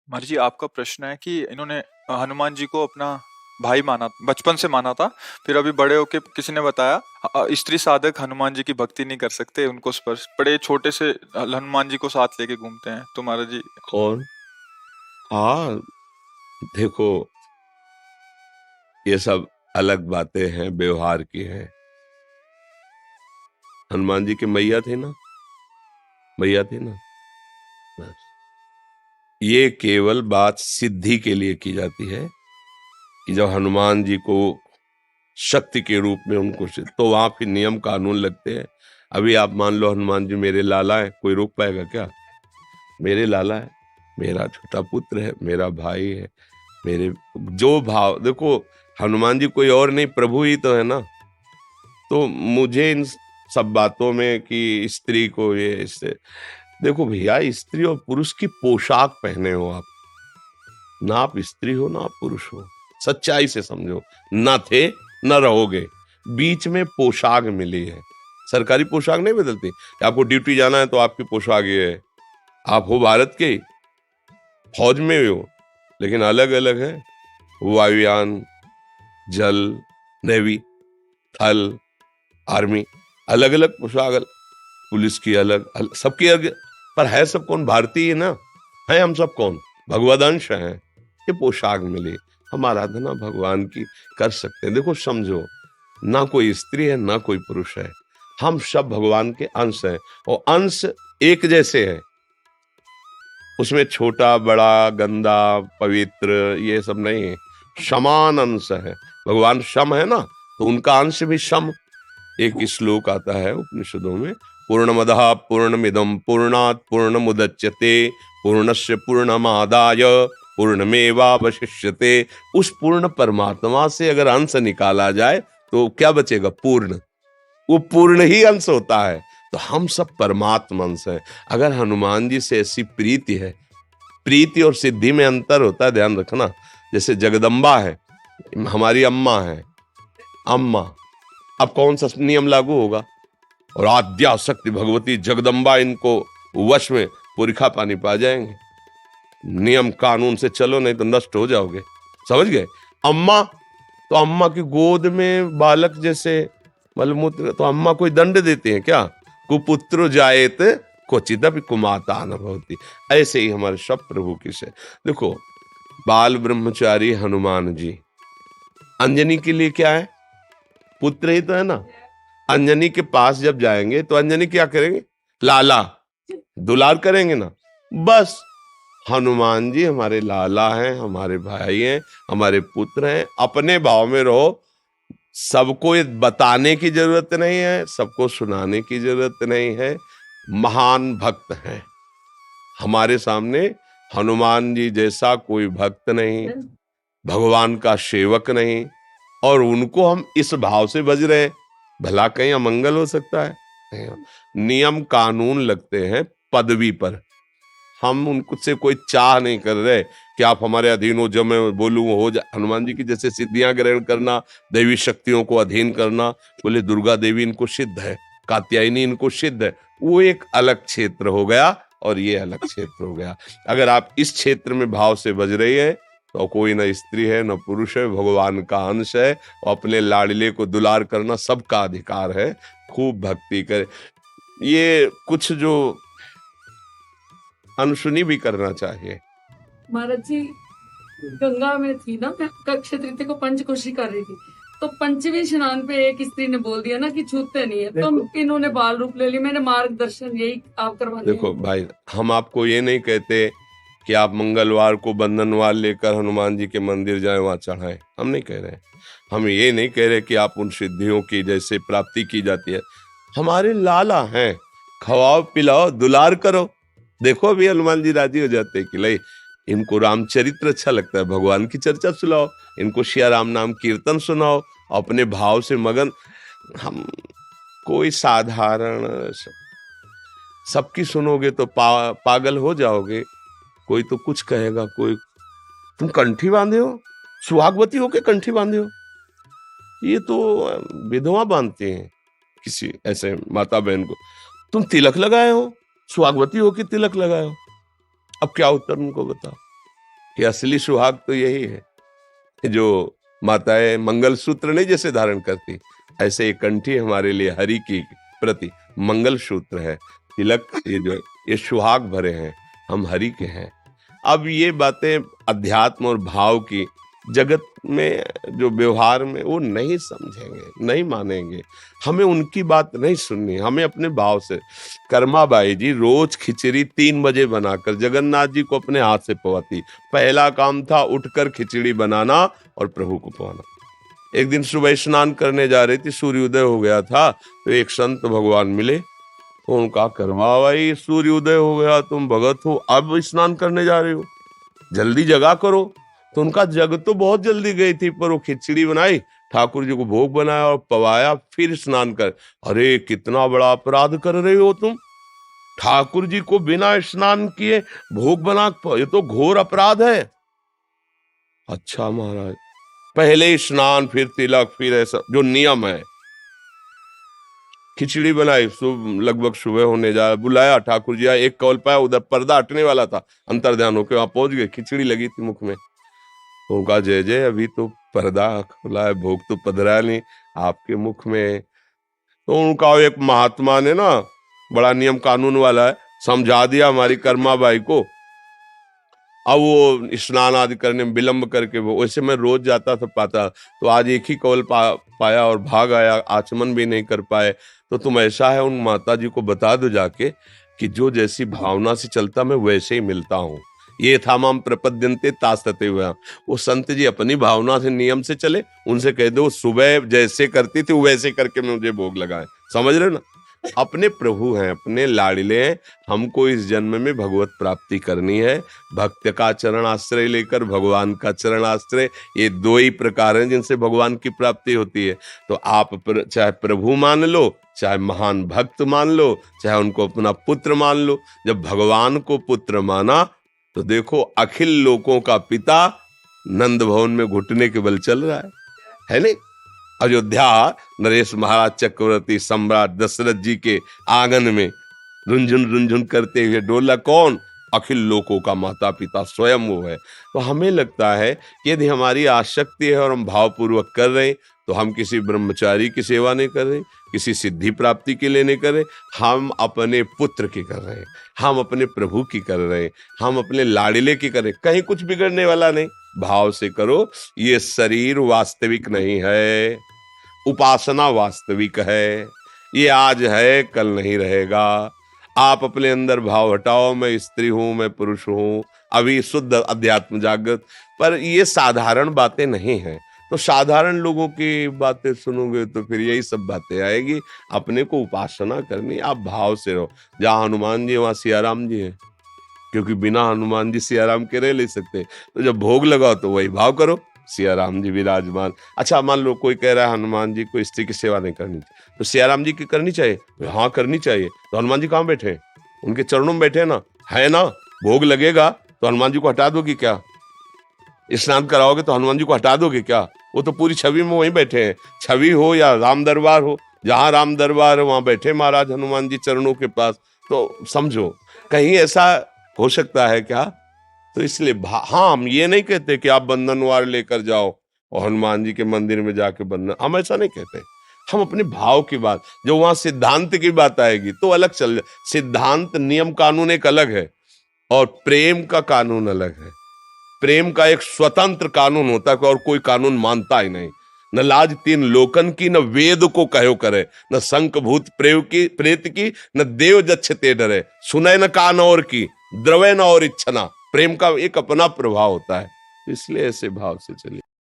महर्षि जी, आपका प्रश्न है कि इन्होंने हनुमान जी को अपना भाई माना, बचपन से माना था। फिर अभी बड़े होके किसी ने बताया स्त्री साधक हनुमान जी की भक्ति नहीं कर सकते, उनको स्पर्श बड़े छोटे से हनुमान जी को साथ लेके घूमते हैं। तो महाराज जी कौन? हाँ, देखो, ये सब अलग बातें हैं, व्यवहार की हैं। हनुमान जी के मैया थे ना, मैया थे ना, बस। ये केवल बात सिद्धि के लिए की जाती है कि जब हनुमान जी को शक्ति के रूप में उनको तो वहां फिर नियम कानून लगते हैं। अभी आप मान लो हनुमान जी मेरे लाला है, कोई रोक पाएगा क्या? मेरे लाला है, मेरा छोटा पुत्र है, मेरा भाई है, मेरे जो भाव देखो, हनुमान जी कोई और नहीं, प्रभु ही तो है ना। तो मुझे इन सब बातों में कि स्त्री को ये इससे, देखो भैया, स्त्री और पुरुष की पोशाक पहने हो आप, ना आप स्त्री हो ना आप पुरुष हो। सच्चाई से समझो, ना थे न रहोगे, बीच में पोशाक मिली है। सरकारी पोशाक नहीं बदलती कि आपको ड्यूटी जाना है तो आपकी पोशाक ये है। आप हो भारत के, फौज में हो, लेकिन अलग अलग है। वायुयान, जल, नेवी, थल, आर्मी, अलग अलग पोशाक, पुलिस की अलग, सबकी अलग। पर है सब कौन? भारतीय ना है। हम सब कौन? भगवदंश हैं। ये पोशाक मिली, हम आराधना भगवान की कर सकते हैं। देखो समझो, ना कोई स्त्री है ना कोई पुरुष है, हम सब भगवान के अंश हैं। और अंश एक जैसे हैं, उसमें छोटा बड़ा गंदा पवित्र ये सब नहीं है, समान अंश है। भगवान सम है ना, तो उनका अंश भी सम। एक श्लोक आता है उपनिषदों में, पूर्णमदः पूर्णमिदं पूर्णात् पूर्णमुदच्यते पूर्णस्य पूर्णमादाय पूर्णमेवावशिष्यते। उस पूर्ण परमात्मा से अगर अंश निकाला जाए तो क्या बचेगा? पूर्ण। वो पूर्ण ही अंश होता है। तो हम सब परमात्मा अंश हैं। अगर हनुमान जी से ऐसी प्रीति है, प्रीति और सिद्धि में अंतर होता है, ध्यान रखना। जैसे जगदम्बा है, हमारी अम्मा है, अम्मा, अब कौन सा नियम लागू होगा? और आद्या शक्ति भगवती जगदम्बा, इनको वश में पुरखा पानी पा जाएंगे। नियम कानून से चलो, नहीं तो नष्ट हो जाओगे। समझ गए? अम्मा, तो अम्मा की गोद में बालक जैसे मलमूत्र, तो अम्मा कोई दंड देते हैं क्या? कुपुत्र जायत क्वचिदपि कुमाता न भवति। ऐसे ही हमारे सब प्रभु की से देखो, बाल ब्रह्मचारी हनुमान जी, अंजनी के लिए क्या है? पुत्र ही तो है ना। अंजनी के पास जब जाएंगे तो अंजनी क्या करेंगे? लाला, दुलार करेंगे ना। बस हनुमान जी हमारे लाला हैं, हमारे भाई हैं, हमारे पुत्र हैं। अपने भाव में रहो। सबको ये बताने की जरूरत नहीं है, सबको सुनाने की जरूरत नहीं है। महान भक्त हैं हमारे सामने। हनुमान जी जैसा कोई भक्त नहीं, भगवान का सेवक नहीं। और उनको हम इस भाव से बज रहे हैं, भला कहीं अमंगल हो सकता है? नियम कानून लगते हैं पदवी पर। हम उनको से कोई चाह नहीं कर रहे कि आप हमारे अधीन हो, जब मैं बोलूं वो हो जाए। हनुमान जी की जैसे सिद्धियां ग्रहण करना, दैवी शक्तियों को अधीन करना, बोले दुर्गा देवी इनको सिद्ध है, कात्यायनी इनको सिद्ध है, वो एक अलग क्षेत्र हो गया और ये अलग क्षेत्र हो गया। अगर आप इस क्षेत्र में भाव से बज रही है तो कोई न स्त्री है न पुरुष है, भगवान का अंश है। और अपने लाडले को दुलार करना सबका अधिकार है। खूब भक्ति करे। ये कुछ जो अनसुनी भी करना चाहिए। महाराज जी, गंगा में थी ना, मैं अक्षय तृतीया को पंचकोशी कर रही थी, तो पंचमी स्नान पे एक स्त्री ने बोल दिया ना कि छूते नहीं है, तो इन्होंने बाल रूप ले लिया। मैंने मार्गदर्शन यही आप करवाने। देखो भाई, हम आपको ये नहीं कहते कि आप मंगलवार को बंधनवार लेकर हनुमान जी के मंदिर जाएं, वहां चढ़ाएं। हम नहीं कह रहे। हम ये नहीं कह रहे कि आप उन सिद्धियों की जैसे प्राप्ति की जाती है। हमारे लाला हैं, खवाओ पिलाओ दुलार करो। देखो अभी हनुमान जी राजी हो जाते हैं कि ले, इनको रामचरित्र अच्छा लगता है, भगवान की चर्चा सुनाओ, इनको सिया राम नाम कीर्तन सुनाओ, अपने भाव से मगन। हम कोई साधारण सबकी सुनोगे तो पागल हो जाओगे। कोई तो कुछ कहेगा, कोई तुम कंठी बांधे हो, सुहागवती होके कंठी बांधे हो। ये तो विधवा बांधते हैं किसी ऐसे माता बहन को। तुम तिलक लगाए हो, सुहागवती होके तिलक लगाए हो। अब क्या उत्तर उनको बताओ? कि असली सुहाग तो यही है, जो माताएं मंगलसूत्र नहीं जैसे धारण करती, ऐसे एक कंठी हमारे लिए हरि की प्रति मंगल सूत्र है, तिलक, ये जो ये सुहाग भरे हैं, हम हरि के हैं। अब ये बातें अध्यात्म और भाव की जगत में जो व्यवहार में वो नहीं समझेंगे, नहीं मानेंगे, हमें उनकी बात नहीं सुननी, हमें अपने भाव से। कर्माबाई जी रोज खिचड़ी 3 बजे बनाकर जगन्नाथ जी को अपने हाथ से पवाती। पहला काम था उठकर खिचड़ी बनाना और प्रभु को पवाना। एक दिन सुबह स्नान करने जा रही थी, सूर्योदय हो गया था, तो एक संत भगवान मिले, तो उनका कर्माबाई सूर्योदय हो गया, तुम भगत हो, अब स्नान करने जा रहे हो, जल्दी जगा करो। तो उनका जग तो बहुत जल्दी गई थी, पर वो खिचड़ी बनाई, ठाकुर जी को भोग बनाया और पवाया, फिर स्नान कर। अरे कितना बड़ा अपराध कर रहे हो तुम, ठाकुर जी को बिना स्नान किए भोग बना, ये तो घोर अपराध है। अच्छा महाराज, पहले स्नान फिर तिलक फिर ऐसा जो नियम है। खिचड़ी बनाई, लगभग सुबह होने जा, बुलाया ठाकुर जी, एक कौल पाया, उधर पर्दा हटने वाला था, अंतर्ध्यान होके वहां पहुंच गए, खिचड़ी लगी थी मुख में। उनका जय जय, अभी तो पर्दा खुला है, भोग तो पधरा नहीं आपके मुख में। तो उनका एक महात्मा ने ना, बड़ा नियम कानून वाला है, समझा दिया हमारी कर्माबाई को। अब वो स्नान आदि करने में विलंब करके, वो वैसे मैं रोज जाता था पाता, तो आज एक ही कौल पाया और भाग आया, आचमन भी नहीं कर पाए। तो तुम ऐसा है, उन माता जी को बता दो जाके कि जो जैसी भावना से चलता मैं वैसे ही मिलता हूँ। ये था माम प्रपद्यन्ते तास्तते हुआ। वो संत जी अपनी भावना से नियम से चले, उनसे कह दो सुबह जैसे करती थी वैसे करके मुझे भोग लगाए। समझ रहे ना, अपने प्रभु हैं, अपने लाडले हैं, हमको इस जन्म में भगवत प्राप्ति करनी है। भक्त का चरण आश्रय लेकर भगवान का चरण आश्रय, ये दो ही प्रकार हैं जिनसे भगवान की प्राप्ति होती है। तो आप चाहे प्रभु मान लो, चाहे महान भक्त मान लो, चाहे उनको अपना पुत्र मान लो। जब भगवान को पुत्र माना तो देखो अखिल लोकों का पिता नंद भवन में घुटने के बल चल रहा है नहीं? अयोध्या नरेश महाराज चक्रवर्ती सम्राट दशरथ जी के आंगन में रुंझुन करते हुए डोला कौन? अखिल लोकों का माता पिता स्वयं वो है। तो हमें लगता है कि यदि हमारी आसक्ति है और हम भावपूर्वक कर रहे हैं, तो हम किसी ब्रह्मचारी की सेवा नहीं कर रहे, किसी सिद्धि प्राप्ति के लिए नहीं कर रहे, हम अपने पुत्र की कर रहे हैं, हम अपने प्रभु की कर रहे हैं, हम अपने लाडिले की कर रहे हैं। कहीं कुछ बिगड़ने वाला नहीं, भाव से करो। ये शरीर वास्तविक नहीं है, उपासना वास्तविक है। ये आज है, कल नहीं रहेगा। आप अपने अंदर भाव हटाओ, मैं स्त्री हूं, मैं पुरुष हूं, अभी शुद्ध अध्यात्म जागृत। पर ये साधारण बातें नहीं हैं, तो साधारण लोगों की बातें सुनोगे तो फिर यही सब बातें आएगी। अपने को उपासना करनी, आप भाव से रहो। जहाँ हनुमान जी वहाँ सियाराम जी है, क्योंकि बिना हनुमान जी सियाराम के रह नहीं सकते। तो जब भोग लगाओ तो वही भाव करो, सियाराम जी विराजमान। अच्छा मान लो कोई कह रहा है हनुमान जी को स्त्री की सेवा नहीं करनी चाहिए, तो सियाराम जी की करनी चाहिए? हाँ करनी चाहिए। तो हनुमान जी कहाँ बैठे हैं? उनके चरणों में बैठे ना, है ना? भोग लगेगा तो हनुमान जी को हटा दोगे क्या? स्नान कराओगे तो हनुमान जी को हटा दोगे क्या? वो तो पूरी छवि में वहीं बैठे हैं। छवि हो या राम दरबार हो, जहां राम दरबार है वहां बैठे महाराज हनुमान जी चरणों के पास। तो समझो कहीं ऐसा हो सकता है क्या? तो इसलिए हाँ, हम ये नहीं कहते कि आप बंधनवार लेकर जाओ और हनुमान जी के मंदिर में जाके बंधन, हम ऐसा नहीं कहते। हम अपने भाव की बात, जो वहां सिद्धांत की बात आएगी तो अलग चल। सिद्धांत नियम कानून एक अलग है और प्रेम का कानून अलग है। प्रेम का एक स्वतंत्र कानून होता है और कोई कानून मानता ही नहीं। न लाज तीन लोकन की, न वेद को कहो करे, न शंख भूत प्रेत की, न देव जच्छते डरे, सुने न कान और की, द्रवे न और इच्छना। प्रेम का एक अपना प्रभाव होता है, इसलिए ऐसे भाव से चलिए।